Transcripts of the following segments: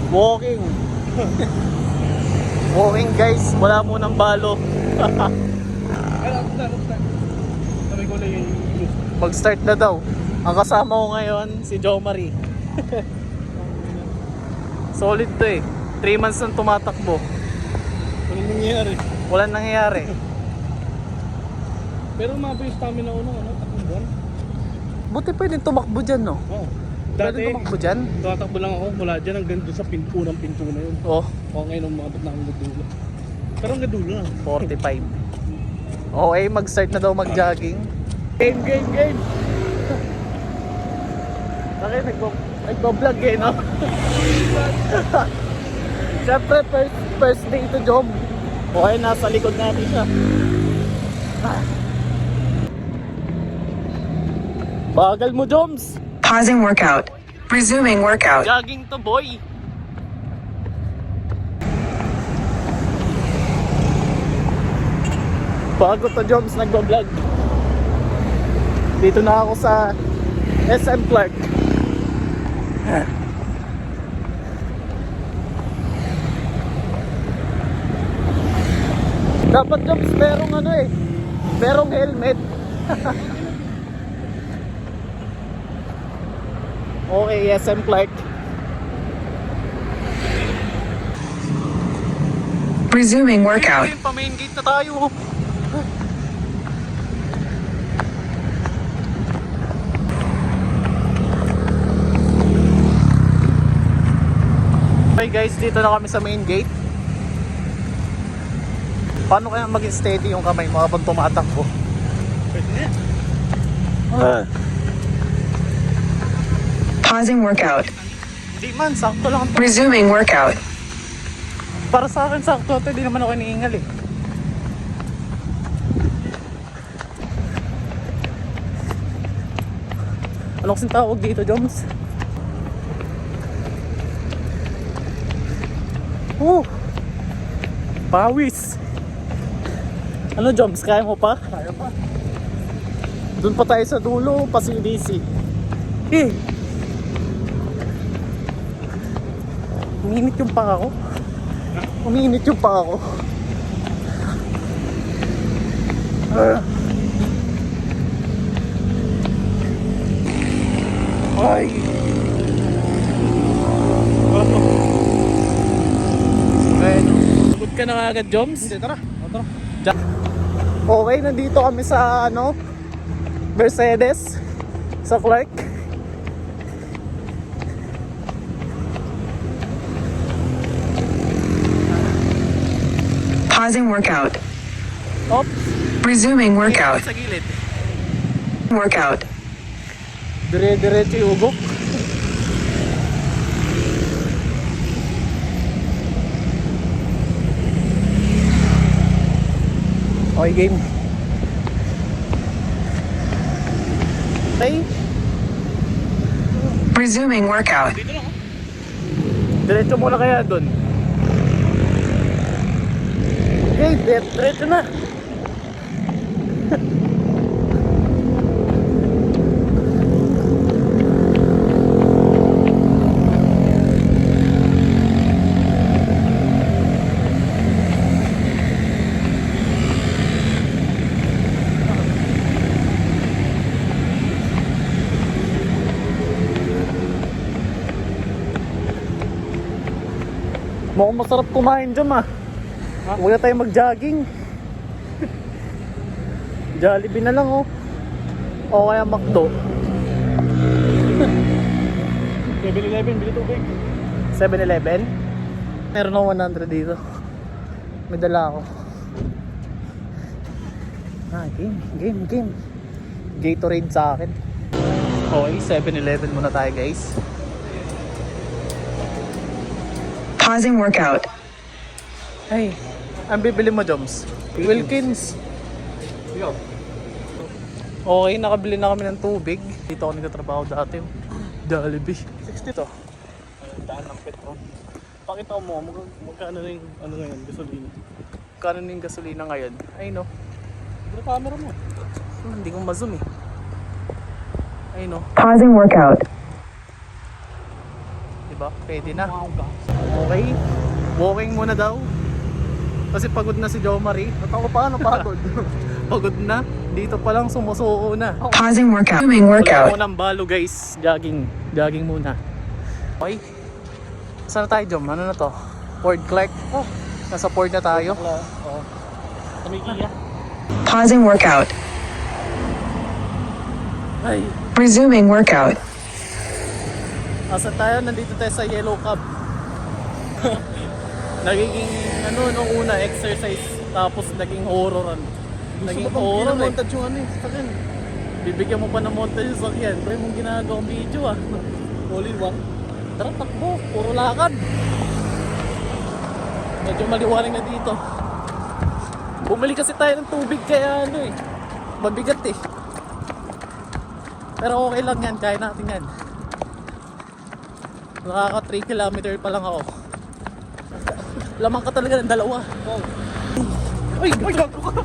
Walking. Walking guys, wala mo ng balo. Mag-start na daw. Ang kasama ko ngayon, si Jo Marie. Solid to eh. 3 months nang tumatakbo. Walang nangyayari. Walang nangyayari. Pero mababa yung stamina ko nung tatlong buwan. Buti pwedeng tumakbo dyan, no? Oo. Pwedeng tumakbo dyan? Tumatakbo lang ako mula dyan hanggang doon sa unang pinto na yun. Oh, O ngayon umabot na akong gadulo. Pero ang gadulo na. 45. Okay, mag-start na daw mag-jogging. Game! Okay, nagbo-vlog eh, no? Siyempre, first day to job. Okay, nasa likod natin siya. Bagal mo, Joms! Pausing workout. Resuming workout. Jogging to, boy! Bago to, Joms, nagbo-vlog. Dito na ako sa SM Clark. Dapat Joms, merong ano eh, merong helmet. Okay, SM Clark. Resuming workout. Pa main gate na tayo. Okay guys, dito na kami sa main gate. Paano kaya maging steady yung kamay mo habang tumatakbo? Pwede na. Pausing workout. Hindi man, sakto lang to. Resuming workout. Para sa akin sakto to, hindi naman ako iniingal eh. Ano kasing tawag dito, Joms? Pawis! Ano, Joms? Kaya mo pa? Kaya pa. Doon pa tayo sa dulo, pasidisi. Uminit yung paa ko. Uminit yung paa ko. Ay! Pagod ka na agad, Joms? Hindi, tara. Tara. Okay, nandito kami sa Mercedes sa Clark. Pausing workout. Oops. Resuming workout. Sa gilid. Workout. Dire-diretso yung ugok. Okay, game. Okay. Resuming workout. Dito lang. Diretso muna kaya dun. Okay, diretso na. Mukhang masarap kumain dyan Huwag na tayo mag-jogging. Jollibee na lang O kaya McDo. 7-Eleven, bili tubig. 7-Eleven. Meron ako 100 dito. May dala ako. Game. Gatorade sa akin. Okay, 7-Eleven muna tayo guys. Pausing workout. Ay, ang bibili mo, Joms? Wilkins. Okay, nakabili na kami ng tubig. Dito ako nagtatrabaho dati. Jollibee. 60 to. Daan ng petrol. Pakita mo, magkano na yung ngayon, gasolina. Magkano na yung gasolina ngayon? Ay no. Ano camera mo? Hindi ko ma-zoom eh. Ay no. Pausing workout. ba? Pwede na. Wow, gas. Okay. Walking muna daw. Kasi pagod na si Jo Marie. At ako paano pagod? Pagod na. Dito pa lang sumusuko na. Pausing workout. Resuming Wala workout. munang balo guys. Jogging. Jogging muna. Okay. Saan na tayo, Jom? Ano na to? Ford Clark. Oh. Nasa Ford na tayo. Oo. Tumikiya. Pausing workout. Ay. Resuming workout. Asa tayo? Nandito tayo sa Yellow Cab. Nagiging ano nung una exercise tapos naging horror. Naging horror eh. Montage yung ano eh. Sakin. Bibigyan mo pa ng montage yung sakyan. Pero mong ginagawang video ah. All in one. Tara takbo, puro lakad. Medyo maliwanag na dito. Bumili kasi tayo ng tubig kaya ano eh. Mabigat eh. Pero okay lang yan, kaya natin yan. Nakaka 3 kilometer pa lang ako. Lamang ka talaga ng dalawa. Wow. Uy! Uy! Gago ka!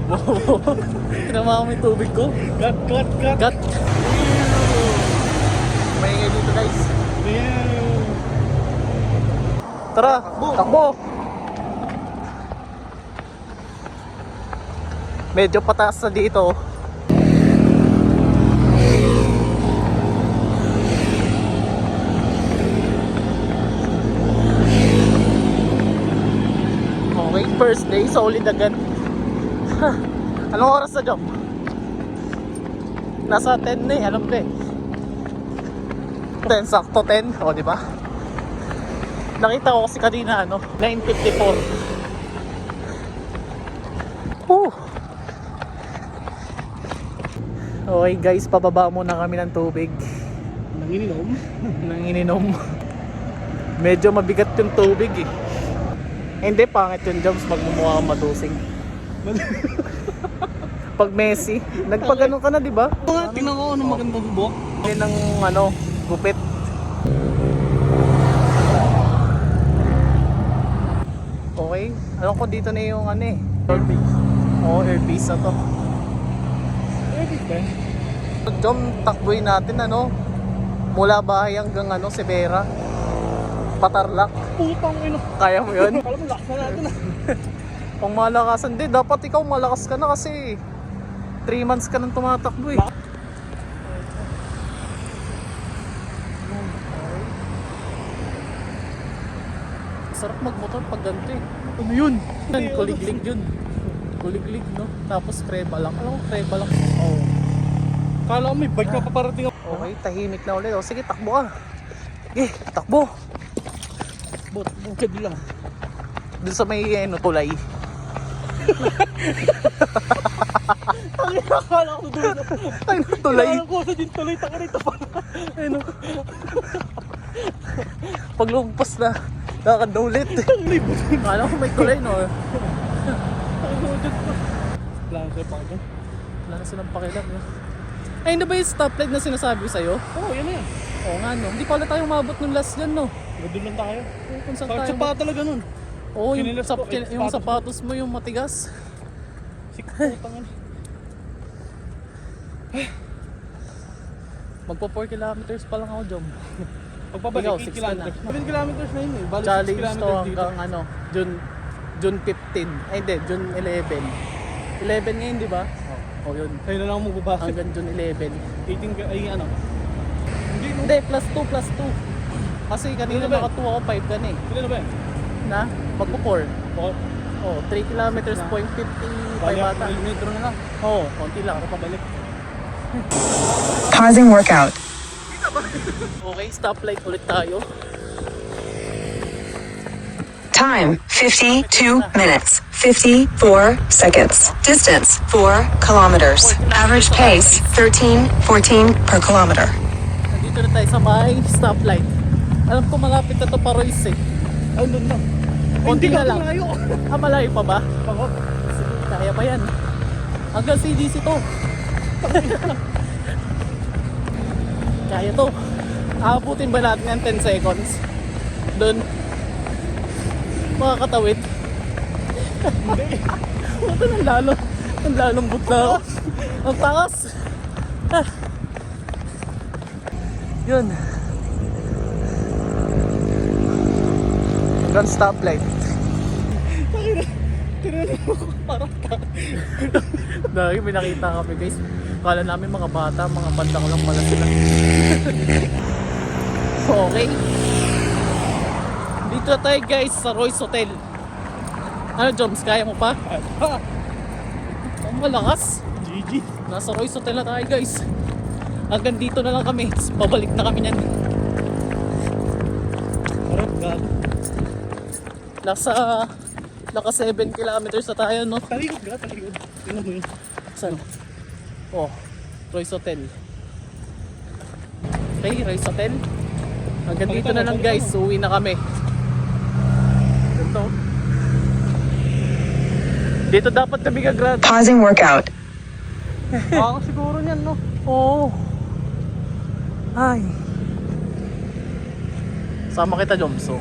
Wow! Kinama ko yung tubig ko. Cut, cut, cut. Cut! Maingay dito guys. Yeah. Tara! Takbo! Medyo pataas na dito. Okay, first day, solid agad. Anong oras na job? Nasa 10 na eh, alam ko eh. 10, sakto 10, o diba? Nakita ko kasi kanina ano, 9:54. Okay guys, pababa muna kami ng tubig. Nanginginom? Nanginginom. Medyo mabigat yung tubig eh. Hindi, pangit yung jobs magmumukha kang matusing. Pag Messi, nagpagano ka na, di ba? Tingnan ko anong magandang buhok. Yan ang ano, gupit. Okay, alam ko dito na yung ano eh. Airbase. Oo, airpiece na to. Airbase ba? Jom, takbuhin natin ano. Mula bahay hanggang ano, Severa. Patarlak. Putang ino. Kaya mo yun? Alam mo, lakas na natin ah. Pang malakasan din, dapat ikaw malakas ka na kasi 3 months ka nang tumatakbo eh. Sarap magmotor pag ganito eh. Ano yun? Kuliglig yun. Kuliglig no? Tapos kreba lang. Alam ko kreba lang. Oh. Kala ko may bike na paparating ako. Okay, tahimik na ulit. O sige, takbo ka. Sige, takbo. Bukid lang. Doon sa may ano, tulay. Akala ko doon. Ay, tulay. Alam ko sa din tuloy. Taka rito pa. Ano? Pag lumpas na, lakad na ulit. Akala ko may tulay no. Lancer pa ka dyan. Wala na silang pakialam. No? Ay, hindi ba yung stoplight na sinasabi ko sa'yo? Oo, yan na yan. Oo nga no. Hindi pala tayo mabot nung last dyan no. Doon lang tayo. Kung saan Kahit tayo sa pa talaga nun. Oo, yung, Kinilas ko, yung sapatos mo yung matigas. Sikutang Magpo 4 kilometers pa lang ako, Jom. Pagpabalik, Ikaw, 8 6 ka na. kilometers. 7 kilometers na yun eh. Balik 6 Challenge to kilometers dito. hanggang ano, June 15. Ay hindi, June 11. 11 ngayon, di ba? Oh, yun. Sa'yo na lang ako magbabasa. Hanggang June 11. 18 ka, ay ano. Hindi, no? Hindi, plus 2. Kasi kanina Ano ba? naka 2 ako, 5 ka na eh. Hindi na ba yan? Na? Magpo 4. Oo. Oh, 3 kilometers, Na. 0.55 Balik ata. ako, metro na lang. Oo, konti lang. Ako pabalik. Pausing workout. Okay, stoplight ulit tayo. Time 52 minutes 54 seconds. Distance 4 kilometers. Average pace 13:14 per kilometer. Nandito na tayo sa may stoplight. Alam ko malapit na to pa Royce eh. Ay, doon lang. Konti Hindi na ka lang. malayo. Ah, malayo pa ba? Ako. Sige, kaya pa yan. Hanggang CDC to. Kaya to. Aabutin ba natin yan 10 seconds? Doon. Makakatawid. Hindi. Ito nang lalo. Ang lalambot na ako. Ang takas. Ah. Yun. hanggang stoplight. Tinanong ko parang Dahil may nakita kami guys. Kala namin mga bata, mga bandang lang pala sila. Okay. Dito na tayo guys sa Royce Hotel. Ano Joms, kaya mo pa? Ang malakas. GG. Nasa Royce Hotel na tayo guys. Hanggang dito na lang kami. Pabalik na kami niyan. Parang gago. Naka 7 kilometers na tayo no? Talikod ka, talikod. Tingnan mo yun. Saan? Oh, Royce Hotel. Okay, Royce Hotel. Hanggang dito na lang guys. Uwi na kami. Ganito. Dito dapat kami gagrad. Pausing workout. Ako siguro niyan no? Oo. Ay. Sama kita Jomso.